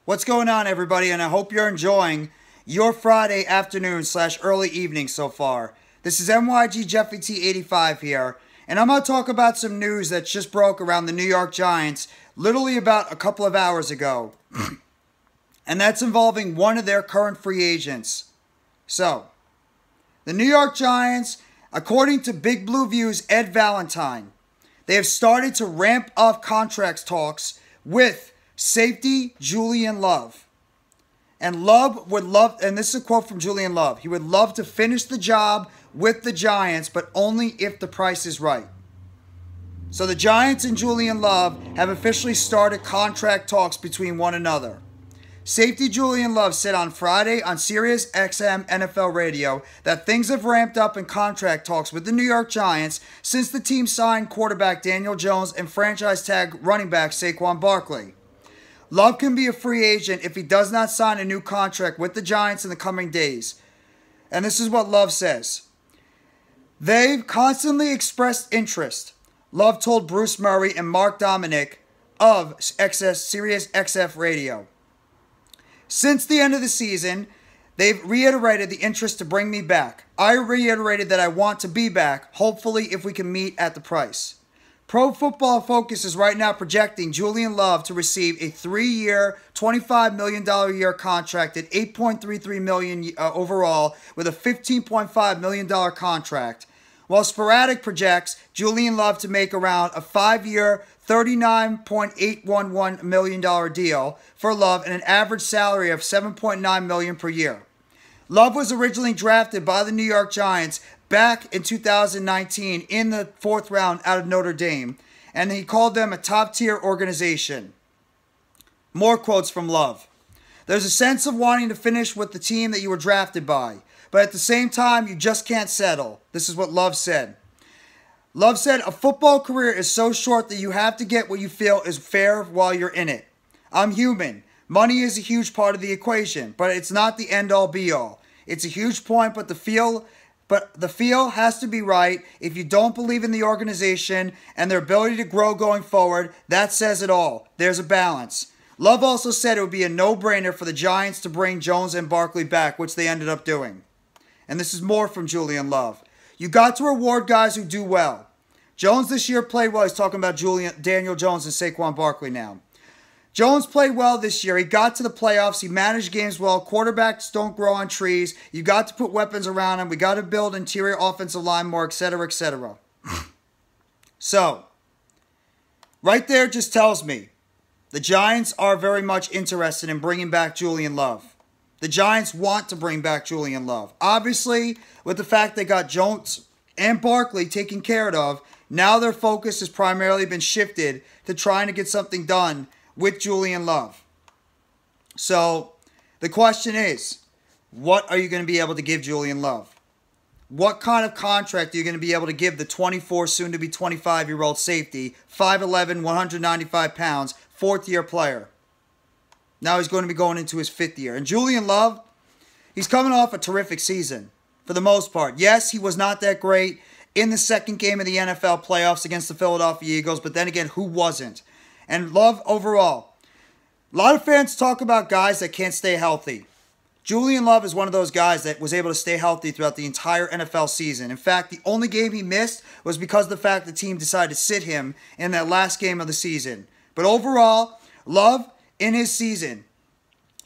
What's going on, everybody? And I hope you're enjoying your Friday afternoon / early evening so far. This is NYG Jeffy T85 here, and I'm going to talk about some news that just broke around the New York Giants literally about a couple of hours ago. And that's involving one of their current free agents. So, the New York Giants, according to BigBlueView's Ed Valentine, they have started to ramp up contract talks with safety Julian Love. And Love would love, and this is a quote from Julian Love, he would love to finish the job with the Giants, but only if the price is right. So the Giants and Julian Love have officially started contract talks between one another. Safety Julian Love said on Friday on Sirius XM NFL Radio that things have ramped up in contract talks with the New York Giants since the team signed quarterback Daniel Jones and franchise tag running back Saquon Barkley. Love can be a free agent if he does not sign a new contract with the Giants in the coming days. And this is what Love says. They've constantly expressed interest, Love told Bruce Murray and Mark Dominic of Sirius XM Radio. Since the end of the season, they've reiterated the interest to bring me back. I reiterated that I want to be back, hopefully if we can meet at the price. Pro Football Focus is right now projecting Julian Love to receive a 3-year, $25 million a year contract at $8.33 million overall with a $15.5 million contract, while Sporadic projects Julian Love to make around a 5-year, $39.811 million deal for Love and an average salary of $7.9 million per year. Love was originally drafted by the New York Giants back in 2019 in the 4th round out of Notre Dame, and he called them a top-tier organization. More quotes from Love. There's a sense of wanting to finish with the team that you were drafted by, but at the same time, you just can't settle. This is what Love said. Love said, a football career is so short that you have to get what you feel is fair while you're in it. I'm human. Money is a huge part of the equation, but it's not the end-all be-all. It's a huge point, but the feel has to be right. If you don't believe in the organization and their ability to grow going forward, that says it all. There's a balance. Love also said it would be a no-brainer for the Giants to bring Jones and Barkley back, which they ended up doing. And this is more from Julian Love. You got to reward guys who do well. Jones this year played well. He's talking about Daniel Jones and Saquon Barkley now. Jones played well this year. He got to the playoffs. He managed games well. Quarterbacks don't grow on trees. You got to put weapons around him. We got to build interior offensive line more, etc., etc. So, right there just tells me the Giants are very much interested in bringing back Julian Love. The Giants want to bring back Julian Love. Obviously, with the fact they got Jones and Barkley taken care of, now their focus has primarily been shifted to trying to get something done with Julian Love. So, the question is, what are you going to be able to give Julian Love? What kind of contract are you going to be able to give the 24, soon-to-be 25-year-old safety, 5'11", 195 pounds, 4th-year player? Now he's going to be going into his 5th year. And Julian Love, he's coming off a terrific season for the most part. Yes, he was not that great in the second game of the NFL playoffs against the Philadelphia Eagles, but then again, who wasn't? And Love overall. A lot of fans talk about guys that can't stay healthy. Julian Love is one of those guys that was able to stay healthy throughout the entire NFL season. In fact, the only game he missed was because of the fact the team decided to sit him in that last game of the season. But overall, Love, in his season,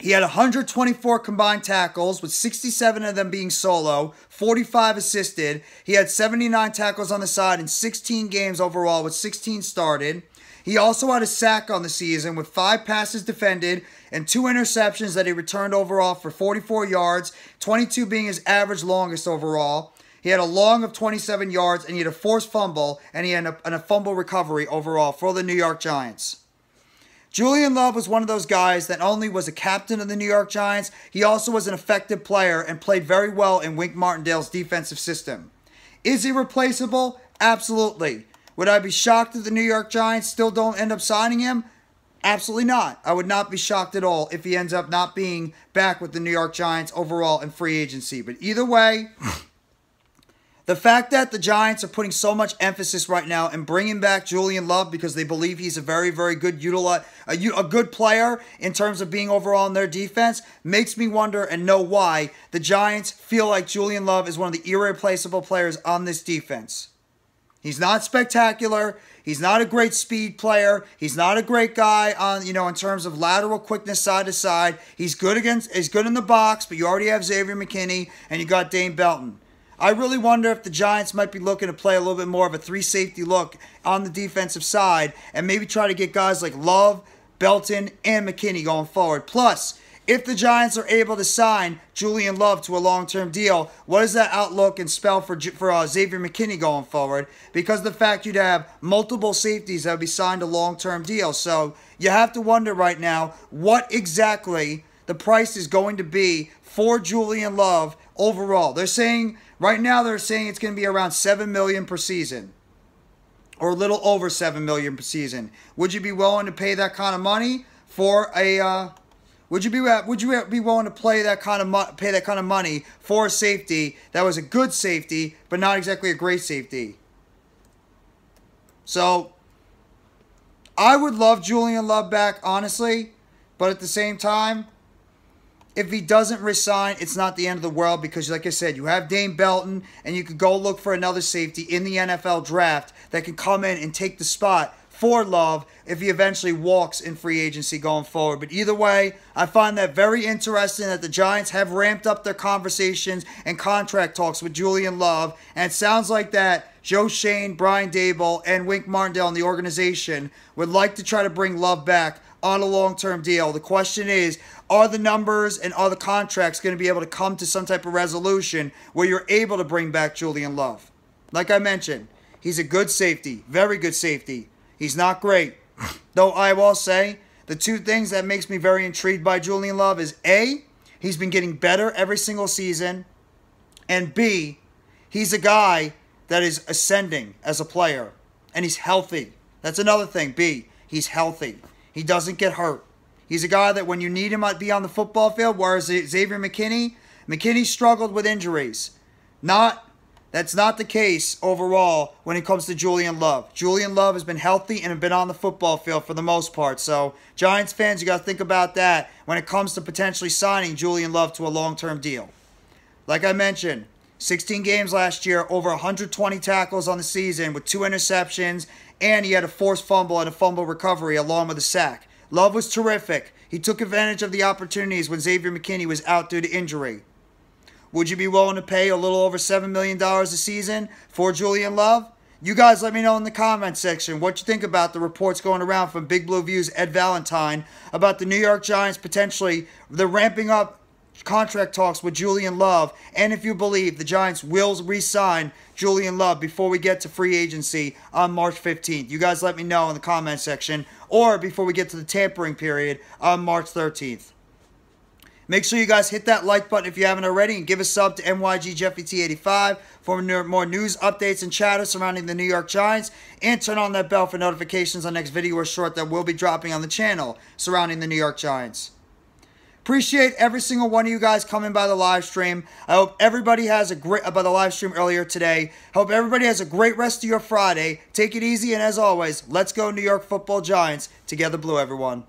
he had 124 combined tackles, with 67 of them being solo, 45 assisted. He had 79 tackles on the side in 16 games overall, with 16 started. He also had a sack on the season with 5 passes defended and 2 interceptions that he returned overall for 44 yards, 22 being his average longest overall. He had a long of 27 yards, and he had a forced fumble, and he had a fumble recovery overall for the New York Giants. Julian Love was one of those guys that not only was a captain of the New York Giants, he also was an effective player and played very well in Wink Martindale's defensive system. Is he replaceable? Absolutely. Would I be shocked if the New York Giants still don't end up signing him? Absolutely not. I would not be shocked at all if he ends up not being back with the New York Giants overall in free agency. But either way, The fact that the Giants are putting so much emphasis right now in bringing back Julian Love because they believe he's a very, very good a good player in terms of being overall in their defense makes me wonder and know why the Giants feel like Julian Love is one of the irreplaceable players on this defense. He's not spectacular. He's not a great speed player. He's not a great guy on, in terms of lateral quickness side to side. He's good in the box, but you already have Xavier McKinney and you got Dane Belton. I really wonder if the Giants might be looking to play a little bit more of a 3-safety look on the defensive side and maybe try to get guys like Love, Belton, and McKinney going forward. Plus, if the Giants are able to sign Julian Love to a long-term deal, what does that outlook and spell for Xavier McKinney going forward? Because of the fact you'd have multiple safeties that would be signed to long-term deals. So you have to wonder right now what exactly the price is going to be for Julian Love overall. Right now they're saying it's going to be around $7 million per season, or a little over $7 million per season. Would you be willing to pay that kind of money for a? Would you be willing to pay that kind of money for a safety that was a good safety, but not exactly a great safety? So I would love Julian Love back, honestly, but at the same time, if he doesn't resign, it's not the end of the world because, like I said, you have Dane Belton, and you could go look for another safety in the NFL draft that can come in and take the spot for Love if he eventually walks in free agency going forward. But either way, I find that very interesting that the Giants have ramped up their conversations and contract talks with Julian Love, and it sounds like that Joe Shane, Brian Dable, and Wink Martindale in the organization would like to try to bring Love back on a long-term deal. The question is, are the numbers and are the contracts going to be able to come to some type of resolution where you're able to bring back Julian Love? Like I mentioned, he's a good safety, very good safety. He's not great. Though I will say, the two things that makes me very intrigued by Julian Love is A, he's been getting better every single season, and B, he's a guy that is ascending as a player, and he's healthy. That's another thing. B, he's healthy. He doesn't get hurt. He's a guy that when you need him might be on the football field, whereas Xavier McKinney struggled with injuries. That's not the case overall when it comes to Julian Love. Julian Love has been healthy and has been on the football field for the most part. So, Giants fans, you got to think about that when it comes to potentially signing Julian Love to a long-term deal. Like I mentioned, 16 games last year, over 120 tackles on the season with 2 interceptions, and he had a forced fumble and a fumble recovery along with a sack. Love was terrific. He took advantage of the opportunities when Xavier McKinney was out due to injury. Would you be willing to pay a little over $7 million a season for Julian Love? You guys let me know in the comment section what you think about the reports going around from BigBlueView's Ed Valentine about the New York Giants potentially ramping up contract talks with Julian Love, and if you believe the Giants will re-sign Julian Love before we get to free agency on March 15th. You guys let me know in the comment section, or before we get to the tampering period on March 13th. Make sure you guys hit that like button if you haven't already, and give a sub to NYGJeffyT85 for more news, updates, and chatter surrounding the New York Giants, and turn on that bell for notifications on next video or short that will be dropping on the channel surrounding the New York Giants. Appreciate every single one of you guys coming by the live stream. I hope everybody has a great, by the live stream earlier today. Hope everybody has a great rest of your Friday. Take it easy, and as always, let's go New York Football Giants. Together blue, everyone.